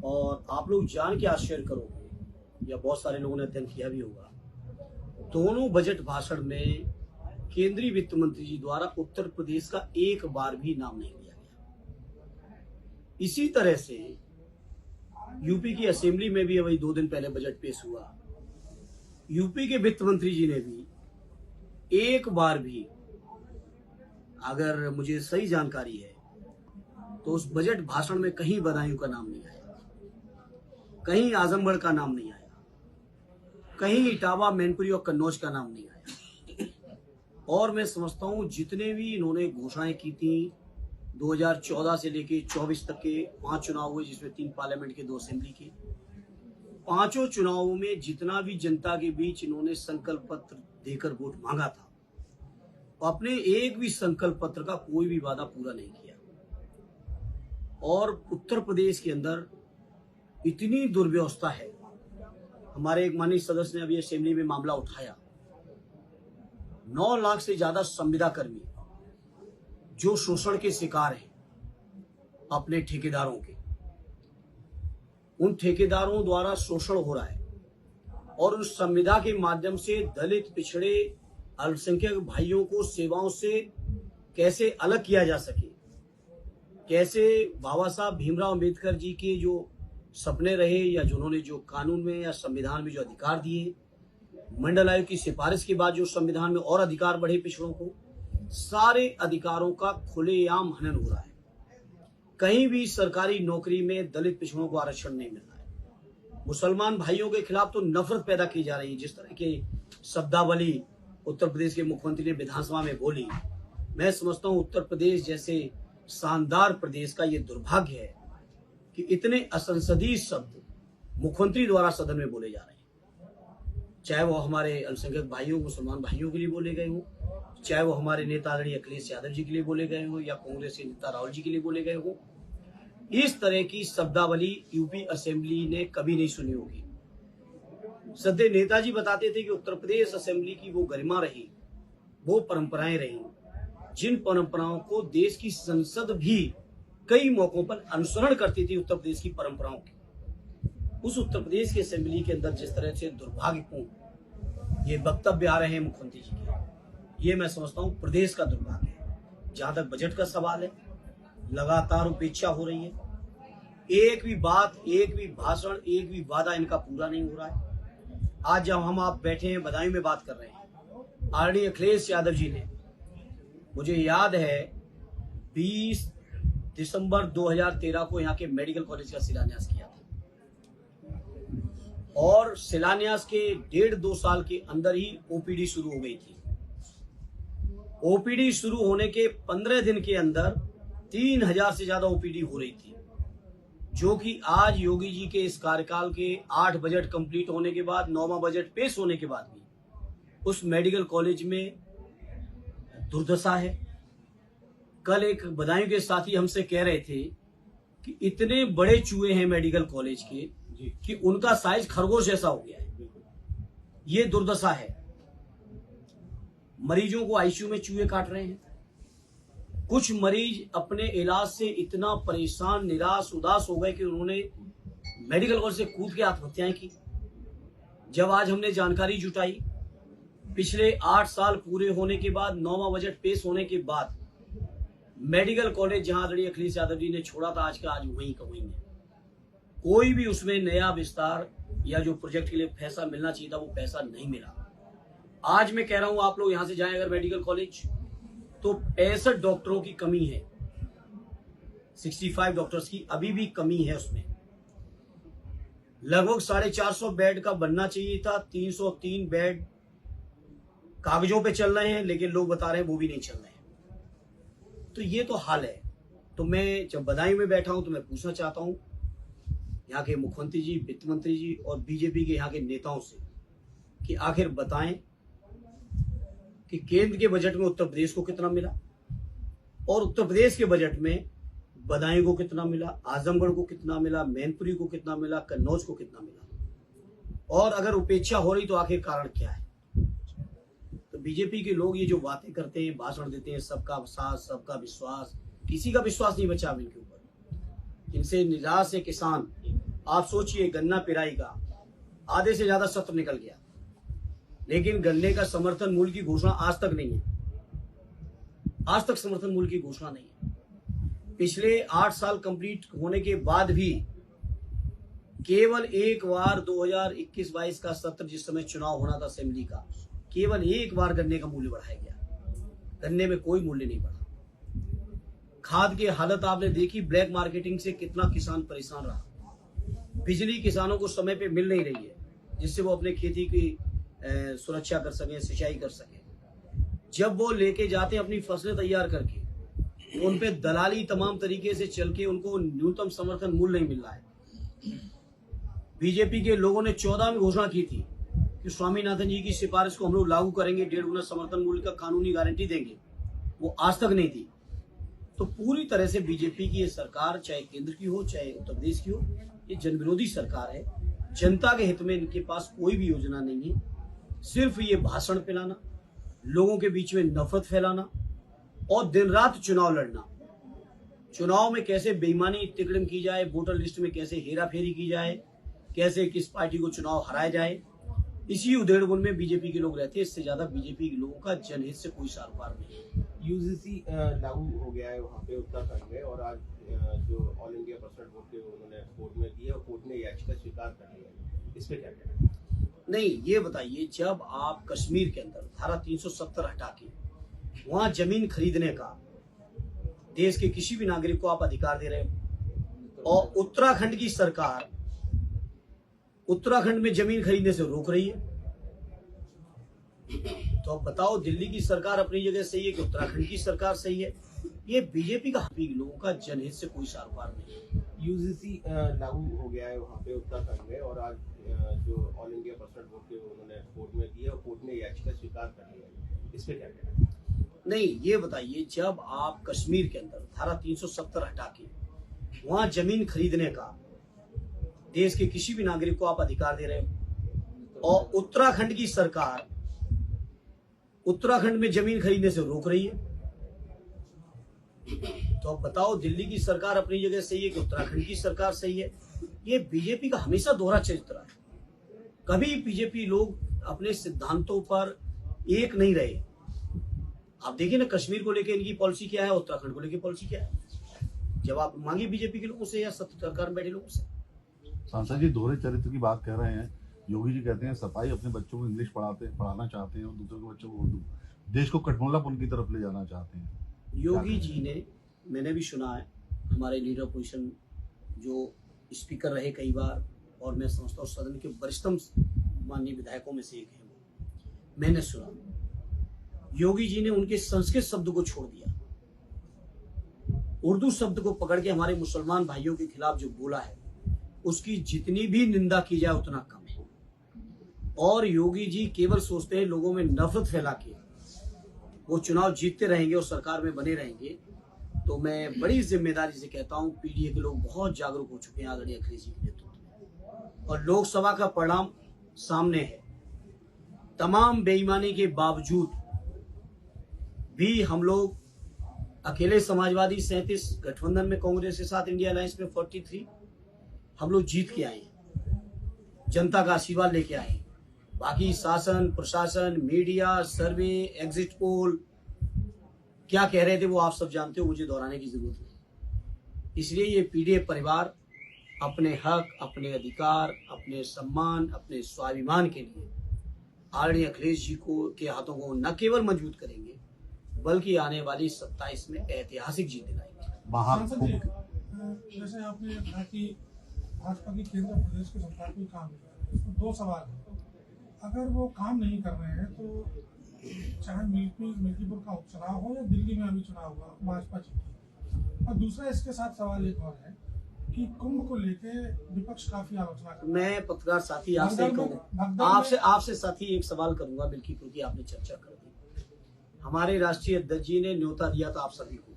और आप लोग जान के आश्चर्य करोगे या बहुत सारे लोगों ने अध्ययन किया भी होगा, दोनों बजट भाषण में केंद्रीय वित्त मंत्री जी द्वारा उत्तर प्रदेश का एक बार भी नाम नहीं लिया गया। इसी तरह से यूपी की असेंबली में भी वही 2 दिन पहले बजट पेश हुआ, यूपी के वित्त मंत्री जी ने भी एक बार भी, अगर मुझे सही जानकारी है तो उस बजट भाषण में कहीं बदायूं का नाम नहीं आया, कहीं आजमगढ़ का नाम नहीं आया, कहीं इटावा, मैनपुरी और कन्नौज का नाम नहीं आया। और मैं समझता हूं जितने भी इन्होंने घोषणाएं की थी 2014 से लेके 24 तक के 5 चुनाव हुए, जिसमें 3 पार्लियामेंट के 2 असेंबली के, 5 चुनावों में जितना भी जनता के बीच इन्होंने संकल्प पत्र देकर वोट मांगा था, अपने एक भी संकल्प पत्र का कोई भी वादा पूरा नहीं किया। और उत्तर प्रदेश के अंदर इतनी दुर्व्यवस्था है, हमारे एक माननीय सदस्य ने अभी असेंबली में मामला उठाया, 9 लाख से ज्यादा संविदा कर्मी जो शोषण के शिकार हैं अपने ठेकेदारों के, उन ठेकेदारों द्वारा शोषण हो रहा है और उस संविदा के माध्यम से दलित, पिछड़े, अल्पसंख्यक भाइयों को सेवाओं से कैसे अलग किया जा सके, कैसे बाबा साहब भीमराव अंबेडकर जी के जो सपने रहे या जिन्होंने जो कानून में या संविधान में जो अधिकार दिए, मंडल आयोग की सिफारिश के बाद जो संविधान में और अधिकार बढ़े पिछड़ों को, सारे अधिकारों का खुलेआम हनन हो रहा है। कहीं भी सरकारी नौकरी में दलित पिछड़ों को आरक्षण नहीं मिल रहा है। मुसलमान भाइयों के खिलाफ तो नफरत पैदा की जा रही है। जिस तरह के शब्दावली उत्तर प्रदेश के मुख्यमंत्री ने विधानसभा में बोली, मैं समझता हूं उत्तर प्रदेश जैसे शानदार प्रदेश का ये दुर्भाग्य है कि इतने असंसदीय शब्द मुख्यमंत्री द्वारा सदन में बोले जा रहे हैं, चाहे वो हमारे अल्पसंख्यक भाइयों, मुसलमान भाइयों के लिए बोले गए हों, चाहे वो हमारे नेता आदरणीय अखिलेश यादव जी के लिए बोले गए हों या कांग्रेस के नेता राहुल जी के लिए बोले गए हों। इस तरह की शब्दावली यूपी असेंबली ने कभी नहीं सुनी होगी। सदैव नेताजी बताते थे कि उत्तर प्रदेश असेंबली की वो गरिमा रही, वो परंपराएं रही, जिन परंपराओं को देश की संसद भी कई मौकों पर अनुसरण करती थी उत्तर प्रदेश की परंपराओं की। उस उत्तर प्रदेश की असेंबली के अंदर जिस तरह से दुर्भाग्यपूर्ण ये वक्तव्य आ रहे हैं मुख्यमंत्री जी के, ये मैं समझता हूं प्रदेश का दुर्भाग्य है। जहां तक बजट का सवाल है, लगातार उपेक्षा हो रही है, एक भी बात, एक भी भाषण, एक भी वादा इनका पूरा नहीं हो रहा है। आज जब हम आप बैठे हैं बदायूं में बात कर रहे हैं, आदरणीय अखिलेश यादव जी ने, मुझे याद है 20 दिसंबर 2013 को यहाँ के मेडिकल कॉलेज का शिलान्यास किया था और शिलान्यास के 1.5-2 साल के अंदर ही ओपीडी शुरू हो गई थी। ओपीडी शुरू होने के 15 दिन के अंदर 3000 से ज्यादा ओपीडी हो रही थी, जो कि आज योगी जी के इस कार्यकाल के 8 बजट कंप्लीट होने के बाद, 9वां बजट पेश होने के बाद भी उस मेडिकल कॉलेज में दुर्दशा है। कल एक बदायूं के साथी हमसे कह रहे थे कि इतने बड़े चूहे हैं मेडिकल कॉलेज के कि उनका साइज खरगोश जैसा हो गया है। ये दुर्दशा है। मरीजों को आईसीयू में चूहे काट रहे हैं। कुछ मरीज अपने इलाज से इतना परेशान, निराश, उदास हो गए कि उन्होंने मेडिकल कॉलेज से कूद के आत्महत्याएं की। जब आज हमने जानकारी जुटाई, पिछले 8 साल पूरे होने के बाद, 9वां बजट पेश होने के बाद, मेडिकल कॉलेज जहां आदरणीय अखिलेश यादव जी ने छोड़ा था, आज का आज वहीं का वहीं है। कोई भी उसमें नया विस्तार या जो प्रोजेक्ट के लिए पैसा मिलना चाहिए था, वो पैसा नहीं मिला। आज मैं कह रहा हूं, आप लोग यहां से जाएं अगर मेडिकल कॉलेज, तो 65 डॉक्टरों की कमी है, 65 डॉक्टर्स की अभी भी कमी है। उसमें लगभग 450 बेड का बनना चाहिए था, 303 बेड कागजों पे चल रहे हैं, लेकिन लोग बता रहे हैं वो भी नहीं चल रहे हैं। तो ये तो हाल है। तो मैं जब बदायूं में बैठा हूं तो मैं पूछना चाहता हूं यहाँ के मुख्यमंत्री जी, वित्त मंत्री जी और बीजेपी के यहाँ के नेताओं से कि आखिर बताएं कि केंद्र के बजट में उत्तर प्रदेश को कितना मिला और उत्तर प्रदेश के बजट में बदायूं को कितना मिला, आजमगढ़ को कितना मिला, मैनपुरी को कितना मिला, कन्नौज को कितना मिला, और अगर उपेक्षा हो रही तो आखिर कारण क्या है। तो बीजेपी के लोग ये जो बातें करते हैं, भाषण देते हैं, सबका साथ, सबका विश्वास, किसी का विश्वास नहीं बचा अब इनके ऊपर। इनसे निराश है किसान, आप सोचिए, गन्ना पेराई का आधे से ज्यादा सत्र निकल गया, लेकिन गन्ने का समर्थन मूल्य की घोषणा आज तक नहीं है। आज तक समर्थन मूल्य की घोषणा नहीं है। पिछले 8 साल कंप्लीट होने के बाद भी केवल एक बार 2021-22 का सत्र, जिस समय चुनाव होना था असेंबली का, केवल एक बार गन्ने का मूल्य बढ़ाया गया। गन्ने में कोई मूल्य नहीं बढ़ा। खाद की हालत आपने देखी, ब्लैक मार्केटिंग से कितना किसान परेशान रहा। बिजली किसानों को समय पे मिल नहीं रही है, जिससे वो अपने खेती की सुरक्षा कर सकें, सिंचाई कर सकें। जब वो लेके जाते हैं अपनी फसलें तैयार करके, तो उन पे दलाली तमाम तरीके से चल के उनको न्यूनतम समर्थन मूल्य नहीं मिल रहा है। बीजेपी के लोगों ने 14 में घोषणा की थी कि स्वामीनाथन जी की सिफारिश को हम लोग लागू करेंगे, 1.5 गुना समर्थन मूल्य का कानूनी गारंटी देंगे। वो आज तक नहीं थी। तो पूरी तरह से बीजेपी की ये सरकार, चाहे केंद्र की हो चाहे उत्तर प्रदेश की हो, ये जनविरोधी सरकार है। जनता के हित में इनके पास कोई भी योजना नहीं है। सिर्फ ये भाषण फैलाना, लोगों के बीच में नफरत फैलाना और दिन रात चुनाव लड़ना। चुनाव में कैसे बेईमानी तिकड़म की जाए, वोटर लिस्ट में कैसे हेरा फेरी की जाए, कैसे किस पार्टी को चुनाव हराया जाए, इसी उधेड़बुन में बीजेपी के लोग रहते हैं। इससे ज्यादा बीजेपी के लोगों का जनहित से कोई सारोकार नहीं। यूजीसी लागू हो गया है वहाँ पे उत्तराखंड में, और आज जो ऑल इंडिया परसेंट वोट थे उन्होंने कोर्ट में दिया और कोर्ट ने याचिका स्वीकार कर लिया। इस पे क्या कहना है? नहीं, ये बताइए, जब आप कश्मीर के अंदर धारा 370 हटा के वहां जमीन खरीदने का देश के किसी भी नागरिक को आप अधिकार दे रहे हो, और उत्तराखंड की सरकार उत्तराखंड में जमीन खरीदने से रोक रही है, तो अब बताओ, दिल्ली की सरकार अपनी जगह सही है कि उत्तराखंड की सरकार सही है? ये बीजेपी का लोगों का जनहित से कोई सारोकार नहीं। यूजीसी लागू हो गया है वहाँ पे उत्तराखंड में, और आज जो ऑल इंडिया परसेंट वोट थे उन्होंने कोर्ट में दिया और कोर्ट ने याचिका स्वीकार कर लिया। इस पे क्या कहना है? नहीं, ये बताइए, जब आप कश्मीर के अंदर धारा 370 हटा के वहां जमीन खरीदने का देश के किसी भी नागरिक को आप अधिकार दे रहे हो, और उत्तराखंड की सरकार उत्तराखंड में जमीन खरीदने से रोक रही है, तो अब बताओ, दिल्ली की सरकार अपनी जगह सही है कि उत्तराखंड की सरकार सही है? ये बीजेपी का हमेशा दोहरा चरित्र है। कभी बीजेपी लोग अपने सिद्धांतों पर एक नहीं रहे। आप देखिए ना, कश्मीर को लेकर इनकी पॉलिसी क्या है, उत्तराखंड को लेकर पॉलिसी क्या है। जवाब मांगिए बीजेपी के लोगों से या सरकार में बैठे लोगों से। सांसद जी दोहरे चरित्र की बात कह रहे हैं। योगी जी कहते हैं सफाई अपने बच्चों को इंग्लिश पढ़ाना चाहते हैं और दूसरों के बच्चों को उर्दू। देश को कठपुतलापन की तरफ ले जाना चाहते हैं। योगी जी ने, मैंने भी सुना है, हमारे लीडर पोजिशन जो स्पीकर रहे कई बार, और मैं समझता हूँ सदन के वरिष्ठतम माननीय विधायकों में से एक है वो, मैंने सुना योगी जी ने उनके संस्कृत शब्द को छोड़ दिया, उर्दू शब्द को पकड़ के हमारे मुसलमान भाइयों के खिलाफ जो बोला है, उसकी जितनी भी निंदा की जाए उतना कम है। और योगी जी केवल सोचते हैं लोगों में नफरत फैला के वो चुनाव जीतते रहेंगे और सरकार में बने रहेंगे। तो मैं बड़ी जिम्मेदारी से कहता हूं, पीडीए के लोग बहुत जागरूक हो चुके हैं आदरणीय अखिलेश जी के नेतृत्व में, और लोकसभा का परिणाम सामने है। तमाम बेईमानी के बावजूद भी हम लोग अकेले समाजवादी 37, गठबंधन में कांग्रेस के साथ इंडिया अलायंस में 43 हम लोग जीत के आए हैं, जनता का आशीर्वाद लेके आए हैं। बाकी शासन, प्रशासन, मीडिया, सर्वे, एग्जिट पोल क्या कह रहे थे वो आप सब जानते हो, मुझे दोहराने की जरूरत नहीं। इसलिए ये पीडीए परिवार अपने हक, अपने अधिकार, अपने सम्मान, अपने स्वाभिमान के लिए आदरणीय अखिलेश जी को के हाथों को न केवल मजबूत करेंगे, बल्कि आने वाली 27 में ऐतिहासिक जीत दिलाएंगे। जैसे आपने कहा कि भाजपा की केंद्र प्रदेश की सरकार कोई काम नहीं कर रही है, तो 2 सवाल है। अगर वो काम नहीं कर रहे हैं तो चाहे मिल्कीपुर का उपचुनाव हो या दिल्ली में अभी चुनाव हुआ, भाजपा जीती। और दूसरा इसके साथ सवाल एक और है कि कुंभ को लेके विपक्ष काफी आलोचना कर रहा है। मैं पत्रकार साथी आपसे साथी एक सवाल करूंगा। मिल्कीपुर की आपने चर्चा कर दी, हमारे राष्ट्रीय अध्यक्ष जी ने न्योता दिया था आप सभी को,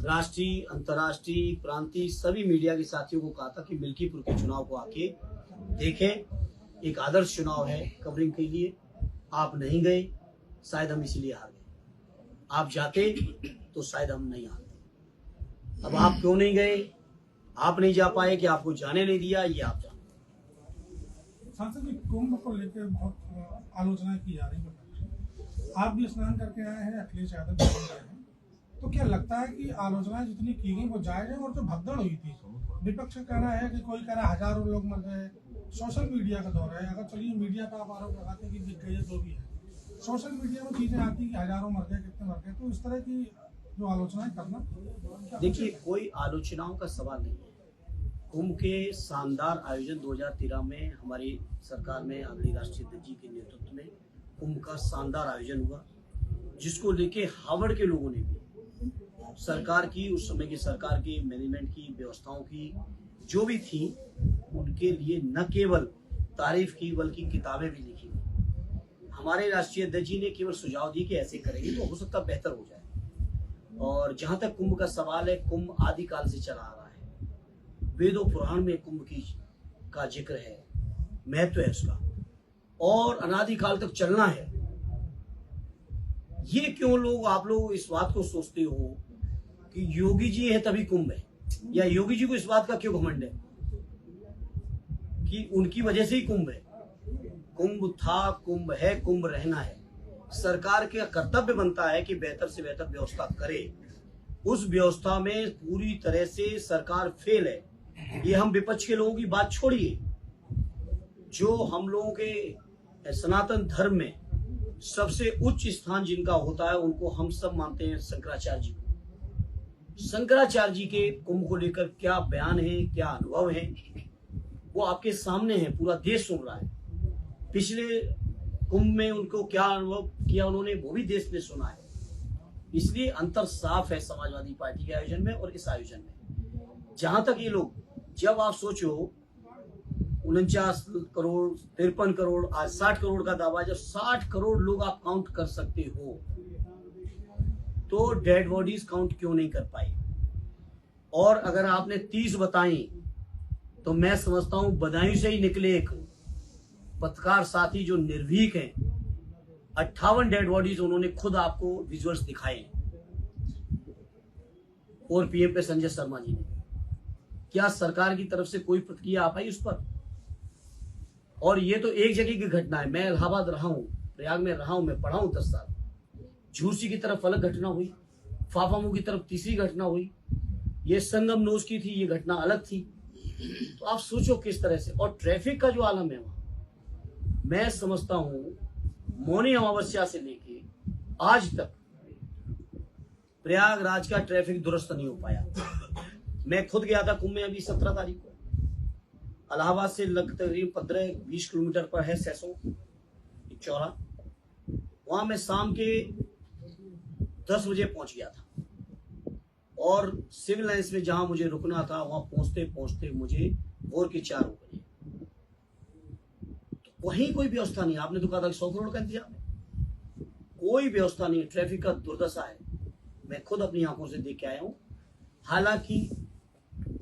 राष्ट्रीय, अंतर्राष्ट्रीय, प्रांतीय सभी मीडिया के साथियों को कहा था कि मिल्कीपुर के चुनाव को आके देखें, एक आदर्श चुनाव है कवरिंग के लिए। आप नहीं गए, शायद हम इसीलिए हार गए। आप जाते तो शायद हम नहीं हारते। अब आप क्यों नहीं गए, आप नहीं जा पाए कि आपको जाने नहीं दिया, ये आप जानो। सांसद जी, कुंभ को लेकर बहुत आलोचना की जा रही है। आप भी स्नान करके आए हैं, अखिलेश यादव भी गए हैं, तो क्या लगता है कि आलोचनाएं जितनी की गई वो जायज है? और जो भगदड़ हुई थी, विपक्ष का कहना है कि कोई कह रहा है हजारों लोग मर गए, सोशल मीडिया का दौर है। अगर चलिए मीडिया पर आप आरोप लगाते हैं कि दिख गई है, जो भी है, सोशल मीडिया में चीजें आती कि हजारों मर गए, कितने मर गए, तो इस तरह की जो आलोचनाएं करना, देखिए, कोई आलोचनाओं का सवाल नहीं है। कुंभ के शानदार आयोजन 2013 में हमारी सरकार में आदरणीय राष्ट्रीय अध्यक्ष जी के नेतृत्व में कुंभ का शानदार आयोजन हुआ, जिसको लेके हावड़ के लोगों ने भी सरकार की, उस समय की सरकार की मैनेजमेंट की व्यवस्थाओं की जो भी थी, उनके लिए न केवल तारीफ की बल्कि किताबें भी लिखी। हमारे राष्ट्रीय अध्यक्ष जी ने केवल सुझाव दिए कि ऐसे करेंगे तो हो सकता बेहतर हो जाए। और जहां तक कुंभ का सवाल है, कुंभ आदिकाल से चला आ रहा है। वेदों पुराण में कुंभ का जिक्र है, महत्व है उसका, और अनादिकाल तक चलना है। ये क्यों आप लोग इस बात को सोचते हो कि योगी जी है तभी कुंभ है, या योगी जी को इस बात का क्यों घमंड है कि उनकी वजह से ही कुंभ है? कुंभ था, कुंभ है, कुंभ रहना है। सरकार का कर्तव्य बनता है कि बेहतर से बेहतर व्यवस्था करे। उस व्यवस्था में पूरी तरह से सरकार फेल है। ये हम विपक्ष के लोगों की बात छोड़िए, जो हम लोगों के सनातन धर्म में सबसे उच्च स्थान जिनका होता है, उनको हम सब मानते हैं शंकराचार्य जी को। शंकराचार्य जी के कुंभ को लेकर क्या बयान है, क्या अनुभव है, वो आपके सामने है, पूरा देश सुन रहा है। पिछले कुंभ में उनको क्या अनुभव किया उन्होंने, वो भी देश ने सुना है। इसलिए अंतर साफ है समाजवादी पार्टी के आयोजन में और इस आयोजन में। जहां तक ये लोग, जब आप सोचो 49 करोड़ 53 करोड़, आज 60 करोड़ का दावा, जब 60 करोड़ लोग आप काउंट कर सकते हो, तो डेड बॉडीज काउंट क्यों नहीं कर पाए? और अगर आपने 30 बताई, तो मैं समझता हूं बदायूं से ही निकले एक पत्रकार साथी जो निर्भीक हैं। 58 डेड बॉडीज उन्होंने खुद आपको विजुअल्स दिखाए, और पीएम पे संजय शर्मा जी ने। क्या सरकार की तरफ से कोई प्रतिक्रिया आ पाई उस पर? और ये तो एक जगह की घटना है। मैं इलाहाबाद रहा हूं, प्रयाग में रहा हूं, मैं पढ़ा हूं 10 साल। झूसी की तरफ अलग घटना हुई, फाफामू की तरफ तीसरी घटना हुई, ये संगम नोज की थी, ये घटना अलग थी। तो आप सोचो किस तरह से। और ट्रैफिक का जो आलम है वहां, मैं समझता हूं मौनी अमावस्या से लेके आज तक प्रयागराज का ट्रैफिक दुरुस्त नहीं हो पाया। मैं खुद गया था कुंभ में अभी 17 तारीख को। इलाहाबाद से करीब 15-20 किलोमीटर पर है सैसो चौरा। वहां मैं शाम के 10 बजे पहुंच गया था, और सिविल लाइन्स में जहां मुझे रुकना था, वहां पहुंचते पहुंचते मुझे भोर के 4 हो गए। तो वहीं कोई व्यवस्था नहीं। आपने तो कहा था 100 करोड़ का इंतजाम है, कोई व्यवस्था नहीं। ट्रैफिक का दुर्दशा है, मैं खुद अपनी आंखों से देख के आया हूं। हालांकि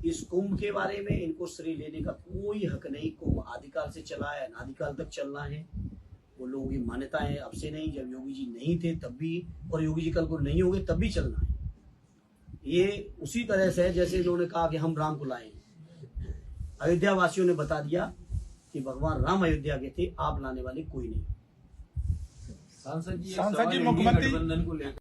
इस कुंभ के बारे में इनको श्रेय लेने का कोई हक नहीं। कुंभ आदिकाल से चला है, अनादिकाल तक चलना है। वो लोगों की मान्यता है, अब से नहीं, जब योगी जी नहीं थे तब भी, और योगी जी कल को नहीं होंगे तब भी चलना है। ये उसी तरह से है जैसे इन्होंने कहा कि हम राम को लाए। अयोध्या वासियों ने बता दिया कि भगवान राम अयोध्या के थे, आप लाने वाले कोई नहीं। सांसद जी मुख्यमंत्री गठबंधन को लेकर